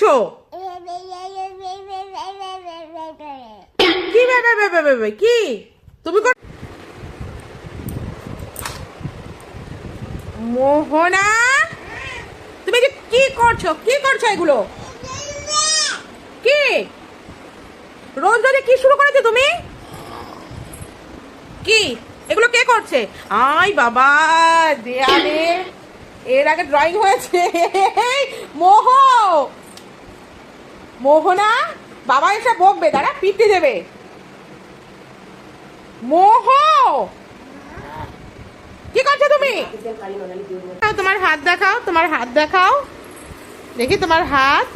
করছো? কি কি তুমি মোহনা, তুমি যে কি করছো? কি করছো এগুলো? কি রোজ রোজ কি শুরু করেছো তুমি? কি এগুলো কে করছে? আই বাবা, দেয়ালে এর আগে ড্রয়িং হয়েছে। মোহ মোহনা, বাবা এসে বকবে, দাঁড়া পিটতে দেবে। মোহ, কি করছো তুমি? তোমার হাত দেখাও, তোমার হাত দেখাও, দেখি তোমার হাত,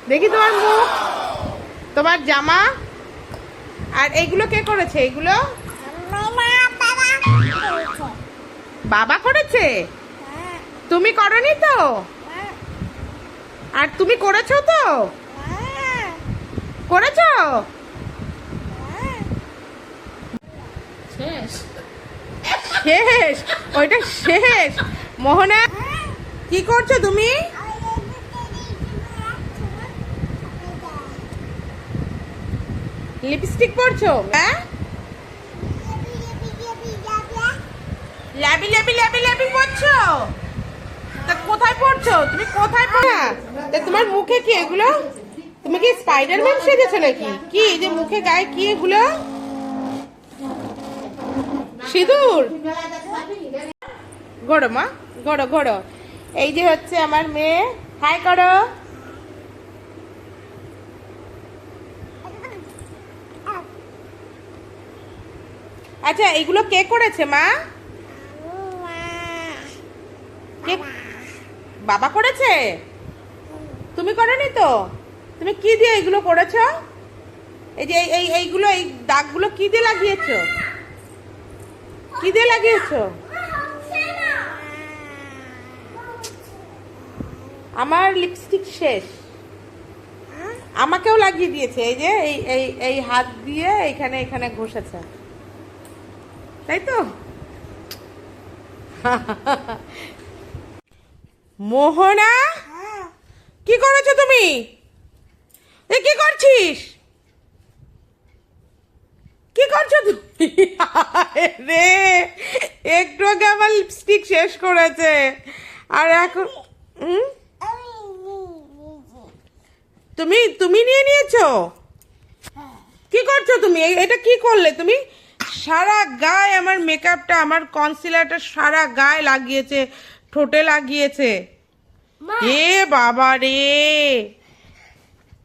দেখি তোমার মুখ, তোমার জামা। আর এইগুলো কে করেছে? এগুলো বাবা করেছে, তুমি করনি তো? আর তুমি করেছো তো? করেছো? শেষ শেষ, ওইটা শেষ। মোহনা, কি করছো তুমি? লিপস্টিক পরছো? হ্যাঁ, ল্যাবি ল্যাবি ল্যাবি ল্যাবি পরছো? তা কোথায় পড়ছো তুমি? কোথায় পড়া? তা তোমার মুখে কি এগুলো? তুমি কি স্পাইডারম্যান সেজেছো নাকি? কি এই যে মুখে গায়ে কি এগুলো? সিঁদুর? ঘোড়ো মা, ঘোড়ো ঘোড়ো। এই যে হচ্ছে আমার মেয়ে, হাই করো। আচ্ছা, এইগুলো কে করেছে মা? কে? বাবা করেছে? তুমি করনি তো? তুমি কি দিয়ে এগুলো করেছো? এই যে এইগুলো, এই দাগগুলো কি দিয়ে লাগিয়েছো? কি দিয়ে লাগিয়েছো? আমার লিপস্টিক শেষ, আমাকেও লাগিয়ে দিয়েছে। এই যে এই হাত দিয়ে এখানে এখানে ঘষেছে, তাই তো? মোহনা, কি করেছো তুমি? এ কি করছিস? কি করছো তুমি? রে, একটু আগে আমার লিপস্টিক শেষ করেছে, আর এখন তুমি তুমি নিয়ে নিয়েছো? কি করছো তুমি? এটা কি করলে তুমি? সারা গায়ে আমার মেকআপটা, আমার কনসিলারটা সারা গায়ে লাগিয়েছে, ঠোঁটে লাগিয়েছে। এ বাবা রে,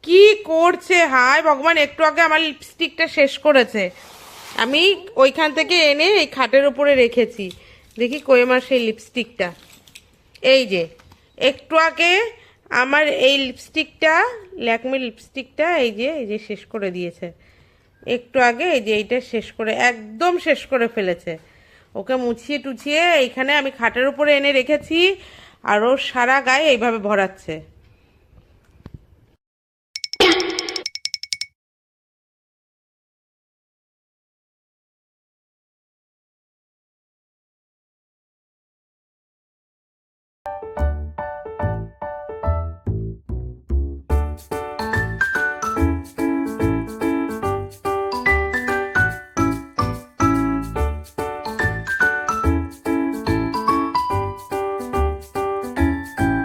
কি করছে? হায় ভগবান, একটু আগে আমার লিপস্টিকটা শেষ করেছে। আমি ওইখান থেকে এনে এই খাটের উপরে রেখেছি, দেখি কই আমার সেই লিপস্টিকটা। এই যে একটু আগে আমার এই লিপস্টিকটা, ল্যাকমি লিপস্টিকটা, এই যে শেষ করে দিয়েছে। একটু আগে এই যে এইটা শেষ করে, একদম শেষ করে ফেলেছে। ওকে মুছিয়ে টুছিয়ে এইখানে আমি খাটের উপরে এনে রেখেছি, আর ও সারা গায়ে এইভাবে ভরাচ্ছে।